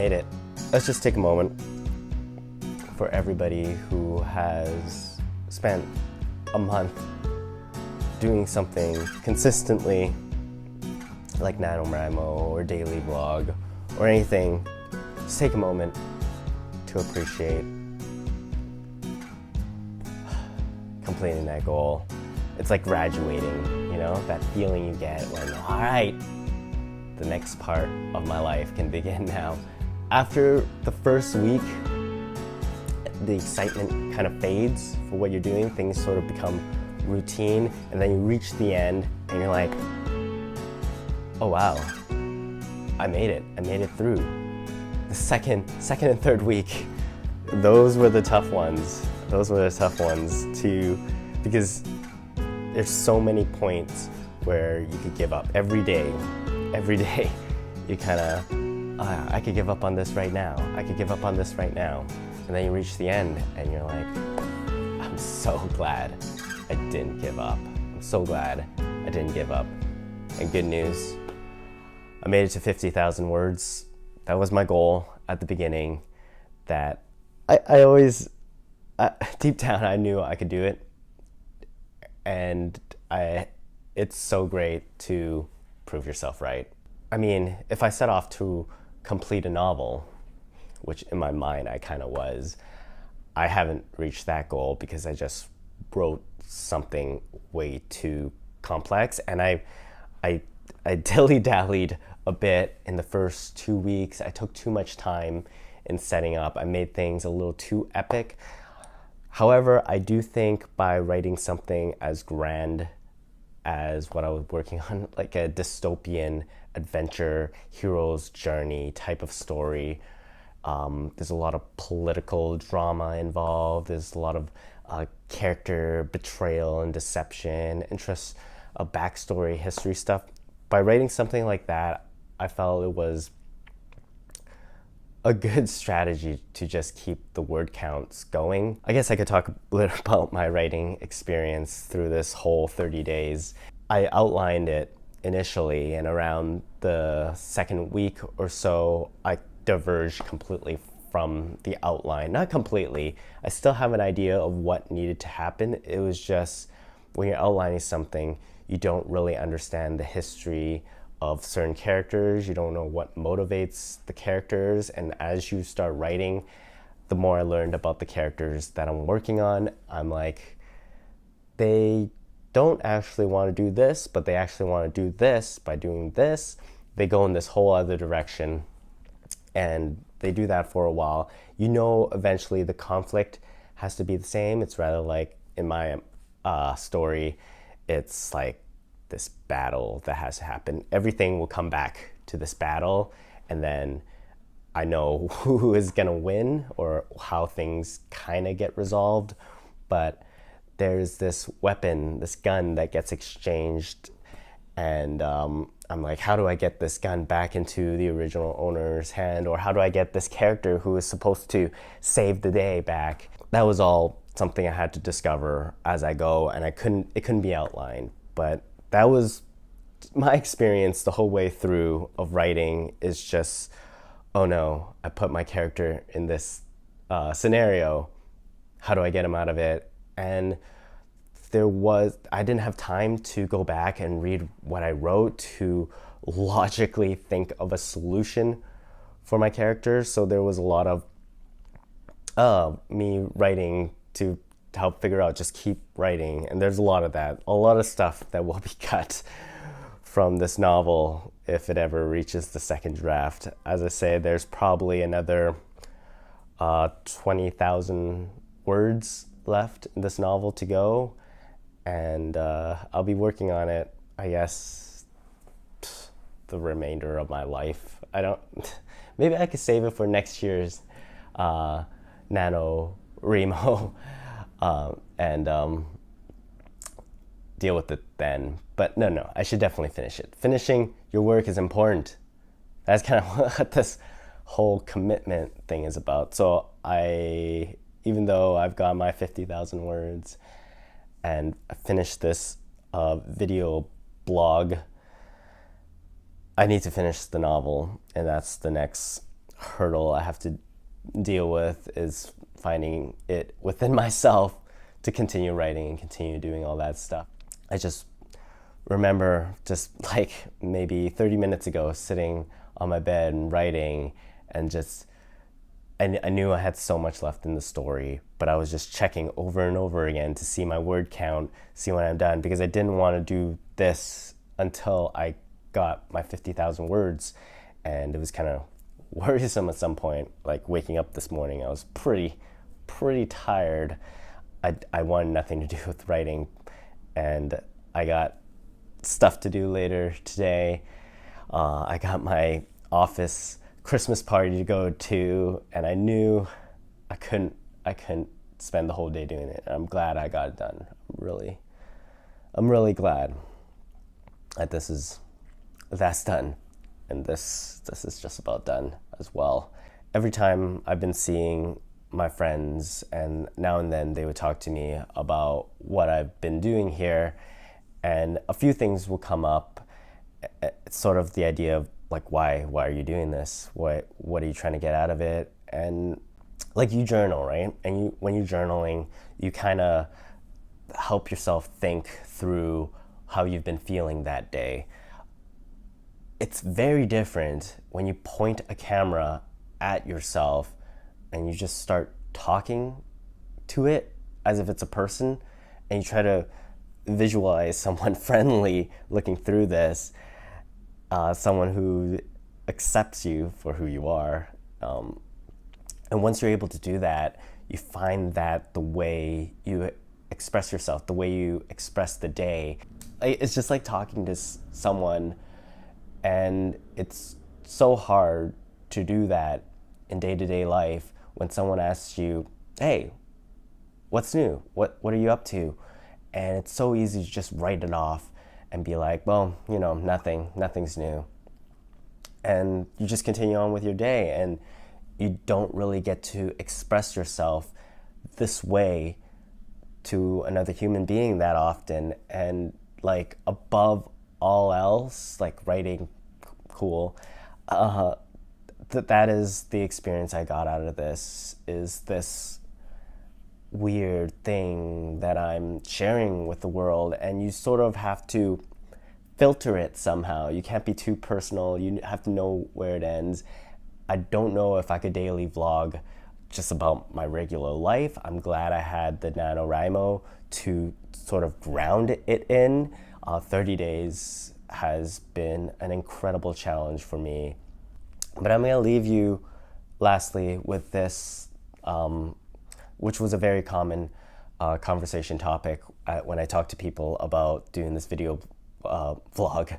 made it. Let's just take a moment for everybody who has spent a month doing something consistently like NaNoWriMo or daily vlog or anything. Just take a moment to appreciate completing that goal. It's like graduating, you know, that feeling you get when, all right, the next part of my life can begin now. After the first week, the excitement kind of fades for what you're doing. Things sort of become routine, and then you reach the end and you're like, oh wow, I made it. I made it through. The second and third week, those were the tough ones. Those were the tough ones too, because there's so many points where you could give up. Every day, you kind of, I could give up on this right now. I could give up on this right now. And then you reach the end and you're like, I'm so glad I didn't give up. I'm so glad I didn't give up. And good news, I made it to 50,000 words. That was my goal at the beginning. That I always, deep down, I knew I could do it. And it's so great to prove yourself right. I mean, if I set off to complete a novel, which in my mind I kind of was, I haven't reached that goal because I just wrote something way too complex, and I dilly-dallied a bit in the first 2 weeks. I took too much time in setting up. I made things a little too epic. However, I do think by writing something as grand as what I was working on, like a dystopian adventure, hero's journey type of story, there's a lot of political drama involved. There's a lot of character betrayal and deception, interest, backstory, history stuff. By writing something like that, I felt it was a good strategy to just keep the word counts going. I guess I could talk a little about my writing experience through this whole 30 days. I outlined it initially, and around the second week or so, I diverged completely from the outline. Not completely. I still have an idea of what needed to happen. It was just when you're outlining something, you don't really understand the history of certain characters. You don't know what motivates the characters. And as you start writing, the more I learned about the characters that I'm working on, I'm like, they don't actually want to do this, but they actually want to do this. By doing this, they go in this whole other direction. And they do that for a while. You know, eventually the conflict has to be the same. It's rather like in my story, it's like this battle that has to happen. Everything will come back to this battle, and then I know who is gonna win or how things kind of get resolved. But there's this weapon, this gun that gets exchanged, and I'm like, how do I get this gun back into the original owner's hand? Or how do I get this character who is supposed to save the day back? That was all something I had to discover as I go, and it couldn't be outlined. But that was my experience the whole way through of writing, is just, oh no, I put my character in this scenario. How do I get him out of it? And I didn't have time to go back and read what I wrote to logically think of a solution for my character. So there was a lot of me writing to help figure out, just keep writing. And there's a lot of that, a lot of stuff that will be cut from this novel if it ever reaches the second draft. As I say, there's probably another 20,000 words left in this novel to go. And I'll be working on it, I guess, the remainder of my life. Maybe I could save it for next year's NaNoWriMo and deal with it then. But no, I should definitely finish it. Finishing your work is important. That's kind of what this whole commitment thing is about. So even though I've got my 50,000 words, and I finished this video blog, I need to finish the novel, and that's the next hurdle I have to deal with is finding it within myself to continue writing and continue doing all that stuff. I just remember just like maybe 30 minutes ago sitting on my bed and writing, and just I knew I had so much left in the story, but I was just checking over and over again to see my word count, see when I'm done, because I didn't want to do this until I got my 50,000 words. And it was kind of worrisome at some point, like waking up this morning, I was pretty tired. I wanted nothing to do with writing, and I got stuff to do later today. I got my office Christmas party to go to, and I knew I couldn't spend the whole day doing it. And I'm glad I got it done. I'm really glad that that's done, and this is just about done as well. Every time I've been seeing my friends, and now and then they would talk to me about what I've been doing here, and a few things will come up. It's sort of the idea of like, why are you doing this? What are you trying to get out of it? And like, you journal, right? And when you're journaling, you kind of help yourself think through how you've been feeling that day. It's very different when you point a camera at yourself and you just start talking to it as if it's a person, and you try to visualize someone friendly looking through this, someone who accepts you for who you are. And once you're able to do that, you find that the way you express yourself, the way you express the day, it's just like talking to someone. And it's so hard to do that in day-to-day life when someone asks you, hey, what's new? What are you up to? And it's so easy to just write it off and be like, well, nothing's new. And you just continue on with your day, and you don't really get to express yourself this way to another human being that often. And like, above all else, like writing, cool, that is the experience I got out of this, is this weird thing that I'm sharing with the world, and you sort of have to filter it somehow. You can't be too personal. You have to know where it ends. I don't know if I could daily vlog just about my regular life. I'm glad I had the NaNoWriMo to sort of ground it in. 30 days has been an incredible challenge for me. But I'm going to leave you lastly with this, which was a very common conversation topic when I talk to people about doing this video blog.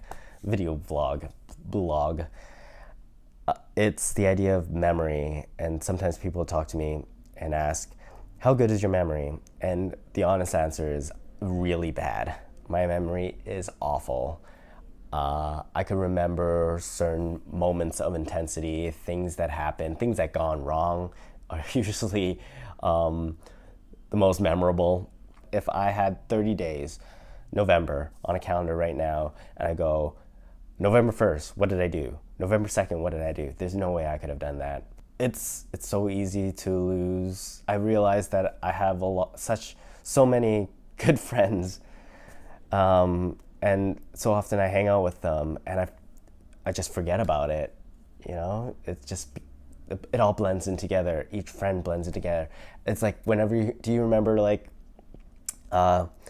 It's the idea of memory, and sometimes people talk to me and ask, how good is your memory? And the honest answer is really bad. My memory is awful. I can remember certain moments of intensity, things that happened, things that gone wrong are usually the most memorable. If I had 30 days, November, on a calendar right now, and I go, November 1st, what did I do? November 2nd, what did I do? There's no way I could have done that. It's so easy to lose. I realize that I have so many good friends, and so often I hang out with them, and I just forget about it. It all blends in together. Each friend blends it together. It's like do you remember, like,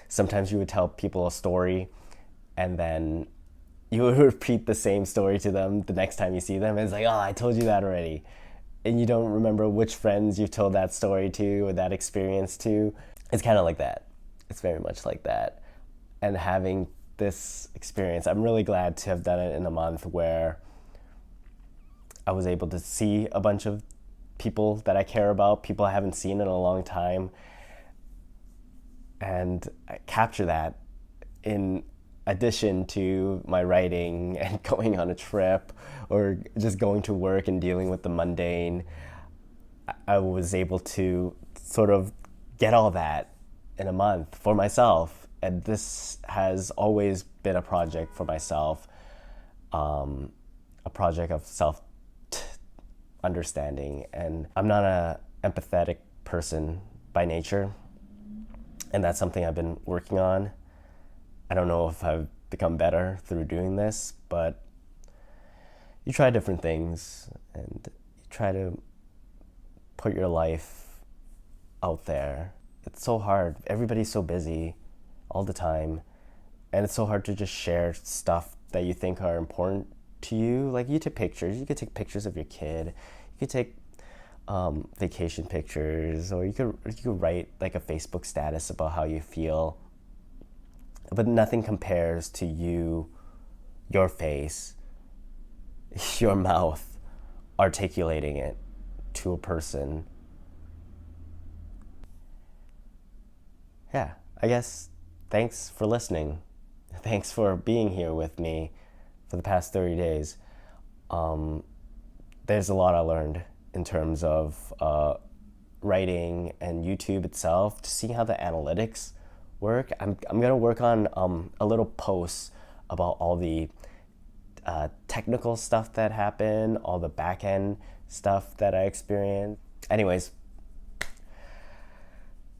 sometimes you would tell people a story, and then you would repeat the same story to them the next time you see them. It's like, oh, I told you that already. And you don't remember which friends you told that story to or that experience to. It's kind of like that. It's very much like that. And having this experience, I'm really glad to have done it in a month where I was able to see a bunch of people that I care about, people I haven't seen in a long time, and I capture that in addition to my writing and going on a trip or just going to work and dealing with the mundane. I was able to sort of get all that in a month for myself. And this has always been a project for myself, a project of understanding. And I'm not a empathetic person by nature, and that's something I've been working on. I don't know if I've become better through doing this, but you try different things and you try to put your life out there. It's so hard. Everybody's so busy all the time, and it's so hard to just share stuff that you think are important to you. Like, you take pictures. You could take pictures of your kid. You could take vacation pictures, or you could write like a Facebook status about how you feel. But nothing compares to your face, your mouth, articulating it to a person. Yeah, I guess thanks for listening. Thanks for being here with me for the past 30 days. There's a lot I learned in terms of writing and YouTube itself, to see how the analytics work. I'm gonna work on a little post about all the technical stuff that happened, all the back end stuff that I experienced. Anyways,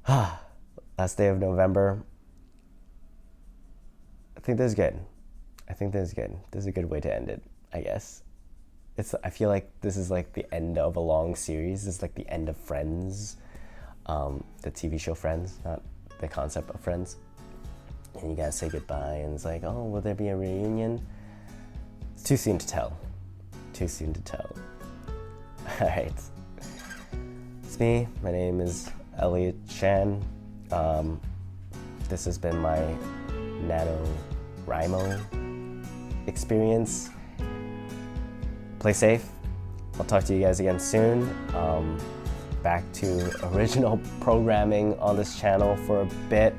last day of November. I think this is good. This is a good way to end it, I guess. I feel like this is like the end of a long series. This is like the end of Friends, the TV show Friends, not the concept of Friends. And you guys say goodbye, and it's like, oh, will there be a reunion? It's too soon to tell. All right. It's me. My name is Elliot Chan. This has been my NaNoWriMo experience. Play safe. I'll talk to you guys again soon. Back to original programming on this channel for a bit,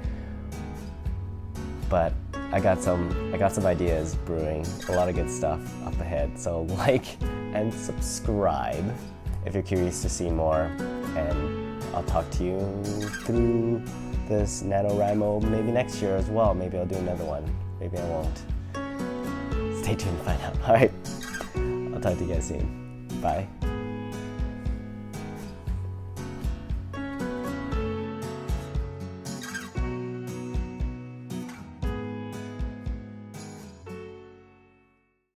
but I got some ideas brewing, a lot of good stuff up ahead. So like and subscribe if you're curious to see more, and I'll talk to you through this NaNoWriMo maybe next year as well. Maybe I'll do another one. Maybe I won't. Stay tuned to find out. All right. I'll talk to you guys soon. Bye.